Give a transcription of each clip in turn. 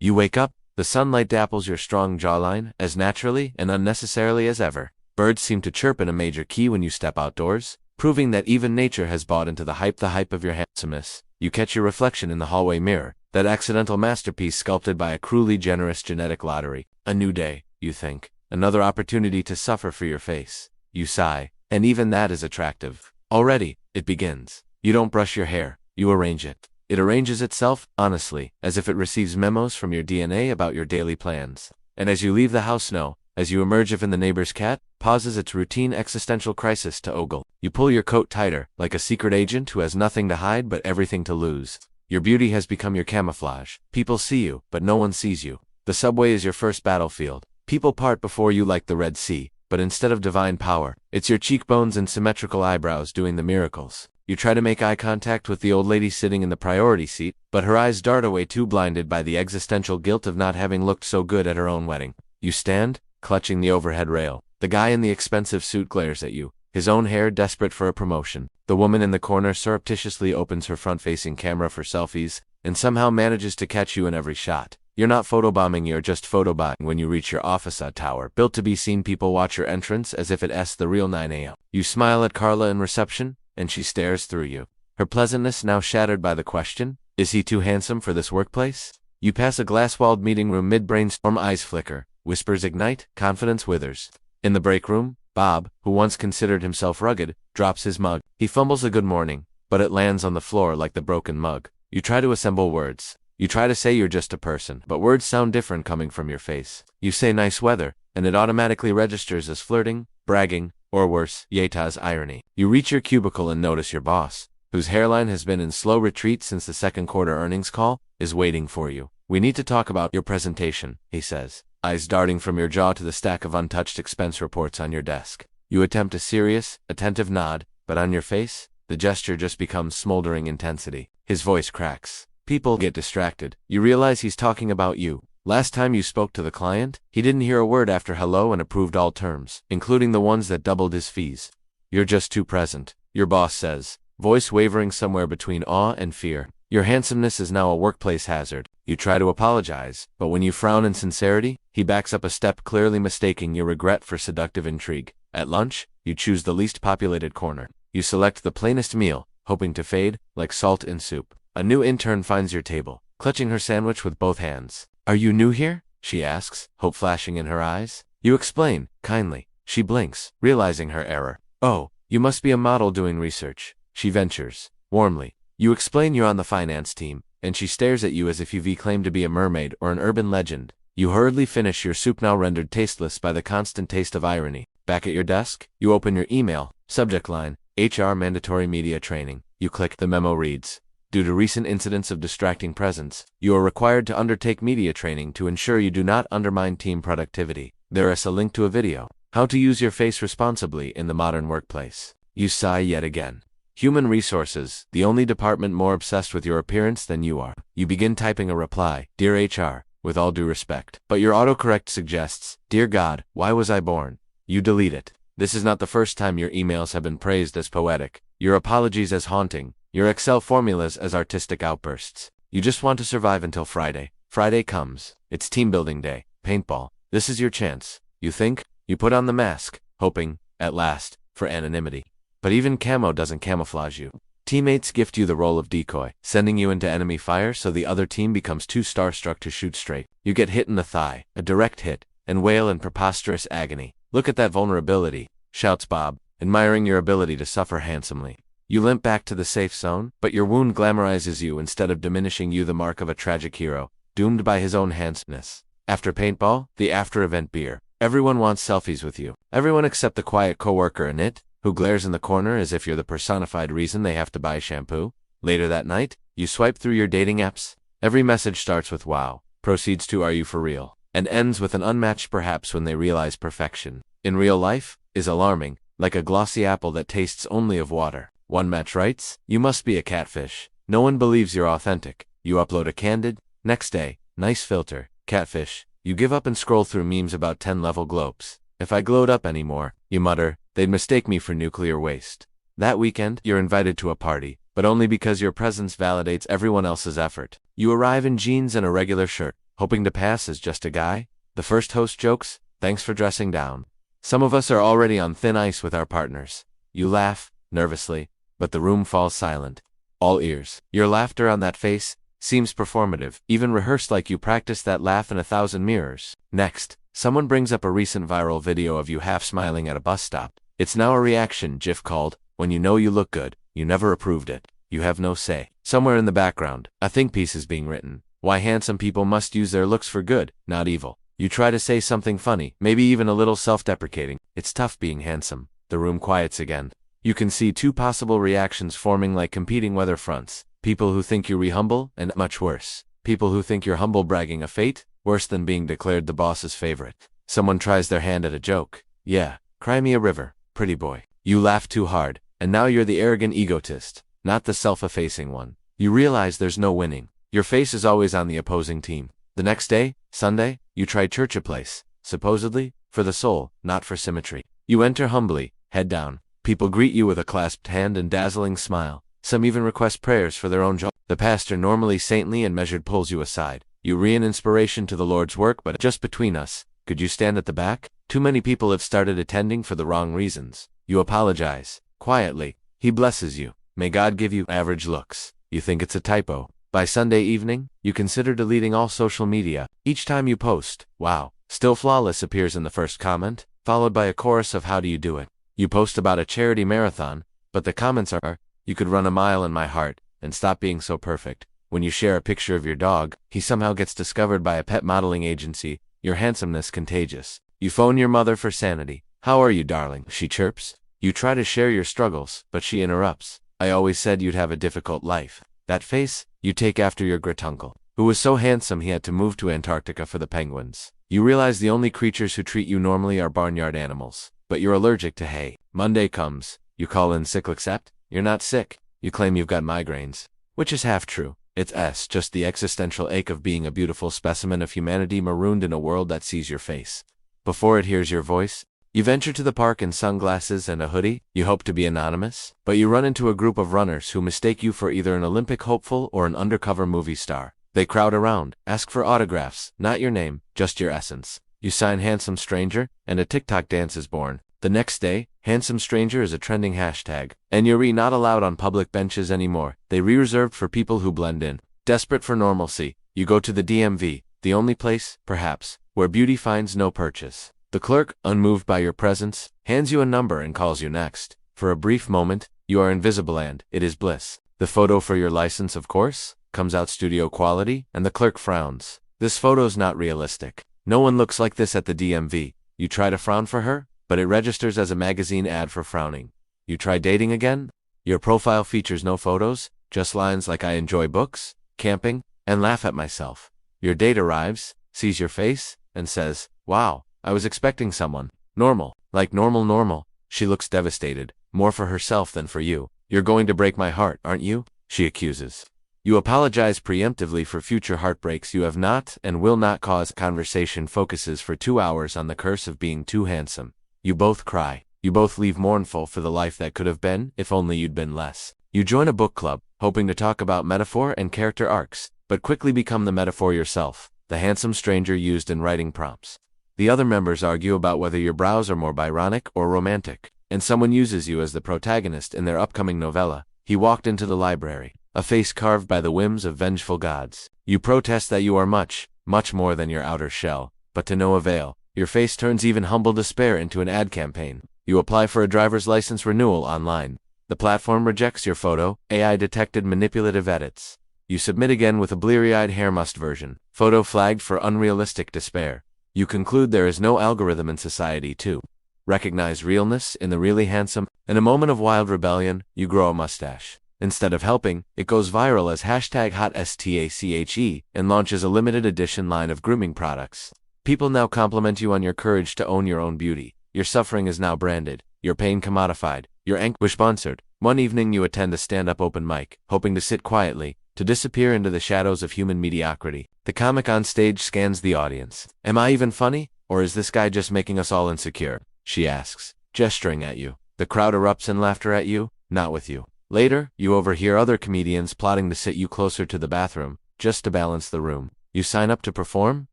You wake up, the sunlight dapples your strong jawline, as naturally and unnecessarily as ever. Birds seem to chirp in a major key when you step outdoors, proving that even nature has bought into the hype of your handsomeness. You catch your reflection in the hallway mirror, that accidental masterpiece sculpted by a cruelly generous genetic lottery. A new day, you think. Another opportunity to suffer for your face. You sigh, and even that is attractive. Already, it begins. You don't brush your hair, you arrange it. It arranges itself, honestly, as if it receives memos from your DNA about your daily plans. And as you leave the house, as you emerge if in the neighbor's cat pauses its routine existential crisis to ogle. You pull your coat tighter, like a secret agent who has nothing to hide but everything to lose. Your beauty has become your camouflage. People see you, but no one sees you. The subway is your first battlefield. People part before you like the Red Sea, but instead of divine power, it's your cheekbones and symmetrical eyebrows doing the miracles. You try to make eye contact with the old lady sitting in the priority seat, but her eyes dart away too blinded by the existential guilt of not having looked so good at her own wedding. You stand, clutching the overhead rail. The guy in the expensive suit glares at you, his own hair desperate for a promotion. The woman in the corner surreptitiously opens her front-facing camera for selfies, and somehow manages to catch you in every shot. You're not photobombing, you're just photobotting. When you reach your office tower, built to be seen, people watch your entrance as if it's the real 9 a.m. You smile at Carla in reception, and she stares through you. Her pleasantness now shattered by the question, is he too handsome for this workplace? You pass a glass-walled meeting room mid-brainstorm, eyes flicker, whispers ignite, confidence withers. In the break room, Bob, who once considered himself rugged, drops his mug. He fumbles a good morning, but it lands on the floor like the broken mug. You try to assemble words. You try to say you're just a person, but words sound different coming from your face. You say nice weather, and it automatically registers as flirting, bragging, or worse, Yeta's irony. You reach your cubicle and notice your boss, whose hairline has been in slow retreat since the second quarter earnings call, is waiting for you. We need to talk about your presentation, he says, eyes darting from your jaw to the stack of untouched expense reports on your desk. You attempt a serious, attentive nod, but on your face, the gesture just becomes smoldering intensity. His voice cracks. People get distracted. You realize he's talking about you. Last time you spoke to the client, he didn't hear a word after hello and approved all terms, including the ones that doubled his fees. You're just too present, your boss says, voice wavering somewhere between awe and fear. Your handsomeness is now a workplace hazard. You try to apologize, but when you frown in sincerity, he backs up a step, clearly mistaking your regret for seductive intrigue. At lunch, you choose the least populated corner. You select the plainest meal, hoping to fade, like salt in soup. A new intern finds your table, clutching her sandwich with both hands. Are you new here? She asks, hope flashing in her eyes. You explain, kindly. She blinks, realizing her error. Oh, you must be a model doing research. She ventures, warmly. You explain you're on the finance team, and she stares at you as if you've claimed to be a mermaid or an urban legend. You hurriedly finish your soup, now rendered tasteless by the constant taste of irony. Back at your desk, you open your email, subject line, HR mandatory media training. You click, the memo reads, due to recent incidents of distracting presence, you are required to undertake media training to ensure you do not undermine team productivity. There is a link to a video, how to use your face responsibly in the modern workplace. You sigh yet again. Human resources, the only department more obsessed with your appearance than you are. You begin typing a reply, Dear HR, with all due respect. But your autocorrect suggests, Dear God, why was I born? You delete it. This is not the first time your emails have been praised as poetic, your apologies as haunting, your Excel formulas as artistic outbursts. You just want to survive until Friday. Friday comes. It's team building day, paintball. This is your chance. You think? You put on the mask, hoping, at last, for anonymity. But even camo doesn't camouflage you. Teammates gift you the role of decoy, sending you into enemy fire so the other team becomes too starstruck to shoot straight. You get hit in the thigh, a direct hit, and wail in preposterous agony. Look at that vulnerability, shouts Bob, admiring your ability to suffer handsomely. You limp back to the safe zone, but your wound glamorizes you instead of diminishing you, the mark of a tragic hero, doomed by his own handsomeness. After paintball, the after-event beer. Everyone wants selfies with you. Everyone except the quiet coworker in it, who glares in the corner as if you're the personified reason they have to buy shampoo. Later that night, you swipe through your dating apps. Every message starts with wow, proceeds to are you for real, and ends with an unmatched perhaps when they realize perfection, in real life, is alarming, like a glossy apple that tastes only of water. One match writes, you must be a catfish. No one believes you're authentic. You upload a candid. Next day, nice filter, catfish. You give up and scroll through memes about 10-level glopes. If I glowed up anymore, you mutter, they'd mistake me for nuclear waste. That weekend, you're invited to a party, but only because your presence validates everyone else's effort. You arrive in jeans and a regular shirt, hoping to pass as just a guy? The first host jokes, "Thanks for dressing down." Some of us are already on thin ice with our partners. You laugh, nervously, but the room falls silent. All ears. Your laughter on that face seems performative, even rehearsed like you practiced that laugh in 1,000 mirrors. Next, someone brings up a recent viral video of you half smiling at a bus stop. It's now a reaction GIF called, "When you know you look good, you never approved it. You have no say." Somewhere in the background, a think piece is being written. Why handsome people must use their looks for good, not evil. You try to say something funny, maybe even a little self-deprecating. It's tough being handsome. The room quiets again. You can see two possible reactions forming like competing weather fronts. People who think you're humble, and much worse. People who think you're humble bragging a fate, worse than being declared the boss's favorite. Someone tries their hand at a joke. "Yeah, cry me a river, pretty boy." You laugh too hard, and now you're the arrogant egotist, not the self-effacing one. You realize there's no winning. Your face is always on the opposing team. The next day, Sunday, you try church a place, supposedly, for the soul, not for symmetry. You enter humbly, head down. People greet you with a clasped hand and dazzling smile. Some even request prayers for their own joy. The pastor, normally saintly and measured, pulls you aside. You re-an inspiration to the Lord's work, but just between us, could you stand at the back? Too many people have started attending for the wrong reasons. You apologize. Quietly. He blesses you. May God give you average looks. You think it's a typo. By Sunday evening, you consider deleting all social media. Each time you post, "Wow, still flawless," appears in the first comment, followed by a chorus of "How do you do it?" You post about a charity marathon, but the comments are, "You could run a mile in my heart, and stop being so perfect." When you share a picture of your dog, he somehow gets discovered by a pet modeling agency. Your handsomeness contagious. You phone your mother for sanity. "How are you, darling?" she chirps. You try to share your struggles, but she interrupts. "I always said you'd have a difficult life." That face, you take after your great-uncle, who was so handsome he had to move to Antarctica for the penguins. You realize the only creatures who treat you normally are barnyard animals, but you're allergic to hay. Monday comes. You call in sick, except you're not sick. You claim you've got migraines, which is half true. It's just the existential ache of being a beautiful specimen of humanity marooned in a world that sees your face before it hears your voice. You venture to the park in sunglasses and a hoodie. You hope to be anonymous, but you run into a group of runners who mistake you for either an Olympic hopeful or an undercover movie star. They crowd around, ask for autographs, not your name, just your essence. You sign "Handsome Stranger," and a TikTok dance is born. The next day, "Handsome Stranger" is a trending hashtag, and you're not allowed on public benches anymore. They reserved for people who blend in. Desperate for normalcy, you go to the DMV, the only place, perhaps, where beauty finds no purchase. The clerk, unmoved by your presence, hands you a number and calls you next. For a brief moment, you are invisible and it is bliss. The photo for your license, of course, comes out studio quality, and the clerk frowns. "This photo's not realistic. No one looks like this at the DMV." You try to frown for her, but it registers as a magazine ad for frowning. You try dating again? Your profile features no photos, just lines like "I enjoy books, camping, and laugh at myself." Your date arrives, sees your face, and says, "Wow, I was expecting someone normal, like normal." She looks devastated, more for herself than for you. "You're going to break my heart, aren't you?" she accuses. You apologize preemptively for future heartbreaks you have not and will not cause. Conversation focuses for 2 hours on the curse of being too handsome. You both cry. You both leave mournful for the life that could have been if only you'd been less. You join a book club, hoping to talk about metaphor and character arcs, but quickly become the metaphor yourself, the handsome stranger used in writing prompts. The other members argue about whether your brows are more Byronic or romantic, and someone uses you as the protagonist in their upcoming novella. He walked into the library, a face carved by the whims of vengeful gods. You protest that you are much more than your outer shell, but to no avail. Your face turns even humble despair into an ad campaign. You apply for a driver's license renewal online. The platform rejects your photo, AI-detected manipulative edits. You submit again with a bleary-eyed hair must version, photo flagged for unrealistic despair. You conclude there is no algorithm in society to recognize realness in the really handsome. In a moment of wild rebellion, you grow a mustache. Instead of helping, it goes viral as #HotStache and launches a limited edition line of grooming products. People now compliment you on your courage to own your own beauty. Your suffering is now branded, your pain commodified, your anguish sponsored. One evening you attend a stand-up open mic, hoping to sit quietly, to disappear into the shadows of human mediocrity. The comic on stage scans the audience. "Am I even funny, or is this guy just making us all insecure?" she asks, gesturing at you. The crowd erupts in laughter at you, not with you. Later, you overhear other comedians plotting to sit you closer to the bathroom, just to balance the room. You sign up to perform,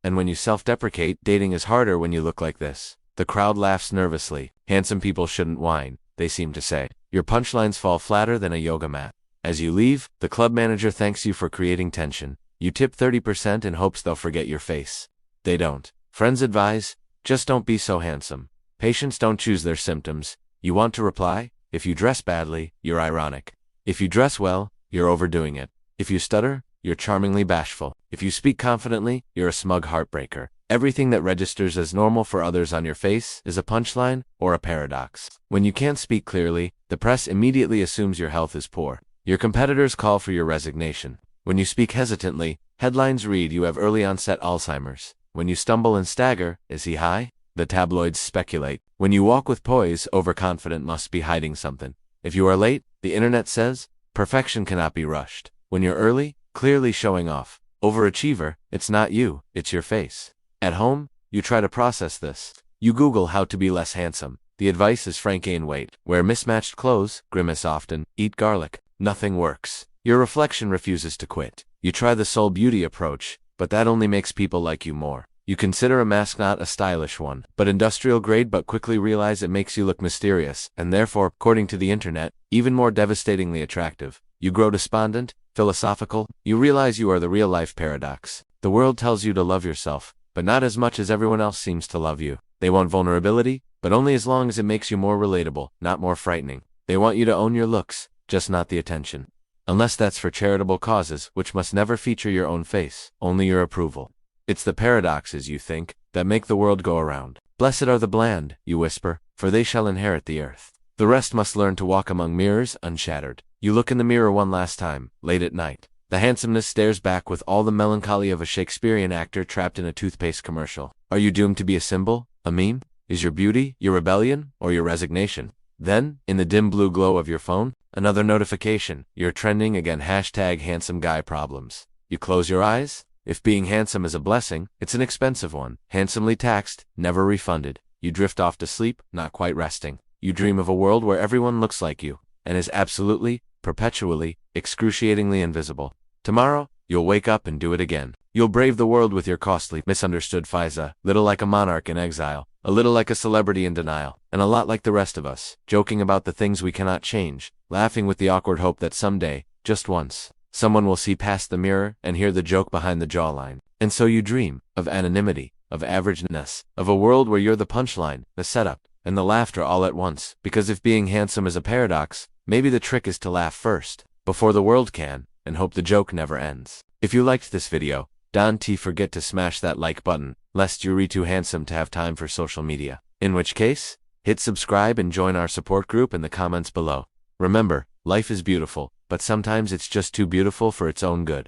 and when you self-deprecate, dating is harder when you look like this. The crowd laughs nervously. Handsome people shouldn't whine, they seem to say. Your punchlines fall flatter than a yoga mat. As you leave, the club manager thanks you for creating tension. You tip 30% in hopes they'll forget your face. They don't. Friends advise, just don't be so handsome. Patients don't choose their symptoms. You want to reply? If you dress badly, you're ironic. If you dress well, you're overdoing it. If you stutter, you're charmingly bashful. If you speak confidently, you're a smug heartbreaker. Everything that registers as normal for others on your face is a punchline or a paradox. When you can't speak clearly, the press immediately assumes your health is poor. Your competitors call for your resignation. When you speak hesitantly, headlines read you have early onset Alzheimer's. When you stumble and stagger, is he high? The tabloids speculate. When you walk with poise, overconfident must be hiding something. If you are late, the internet says, perfection cannot be rushed. When you're early, clearly showing off. Overachiever, it's not you, it's your face. At home, you try to process this. You Google how to be less handsome. The advice is frank gain weight. Wear mismatched clothes, grimace often, eat garlic. Nothing works. Your reflection refuses to quit. You try the soul beauty approach, but that only makes people like you more. You consider a mask not a stylish one, but industrial grade, but quickly realize it makes you look mysterious, and therefore, according to the internet, even more devastatingly attractive. You grow despondent, philosophical. You realize you are the real-life paradox. The world tells you to love yourself, but not as much as everyone else seems to love you. They want vulnerability, but only as long as it makes you more relatable, not more frightening. They want you to own your looks, just not the attention. Unless that's for charitable causes, which must never feature your own face, only your approval. It's the paradoxes, you think, that make the world go around. Blessed are the bland, you whisper, for they shall inherit the earth. The rest must learn to walk among mirrors unshattered. You look in the mirror one last time, late at night. The handsomeness stares back with all the melancholy of a Shakespearean actor trapped in a toothpaste commercial. Are you doomed to be a symbol, a meme? Is your beauty, your rebellion, or your resignation? Then, in the dim blue glow of your phone, another notification. You're trending again. #HansomeguyProblems. You close your eyes? If being handsome is a blessing, it's an expensive one. Handsomely taxed, never refunded. You drift off to sleep, not quite resting. You dream of a world where everyone looks like you, and is absolutely, perpetually, excruciatingly invisible. Tomorrow, you'll wake up and do it again. You'll brave the world with your costly, misunderstood Fiza, little like a monarch in exile, a little like a celebrity in denial, and a lot like the rest of us, joking about the things we cannot change, laughing with the awkward hope that someday, just once, someone will see past the mirror and hear the joke behind the jawline. And so you dream of anonymity, of averageness, of a world where you're the punchline, the setup, and the laughter all at once. Because if being handsome is a paradox, maybe the trick is to laugh first, before the world can, and hope the joke never ends. If you liked this video, don't forget to smash that like button, lest you're too handsome to have time for social media. In which case, hit subscribe and join our support group in the comments below. Remember, life is beautiful, but sometimes it's just too beautiful for its own good.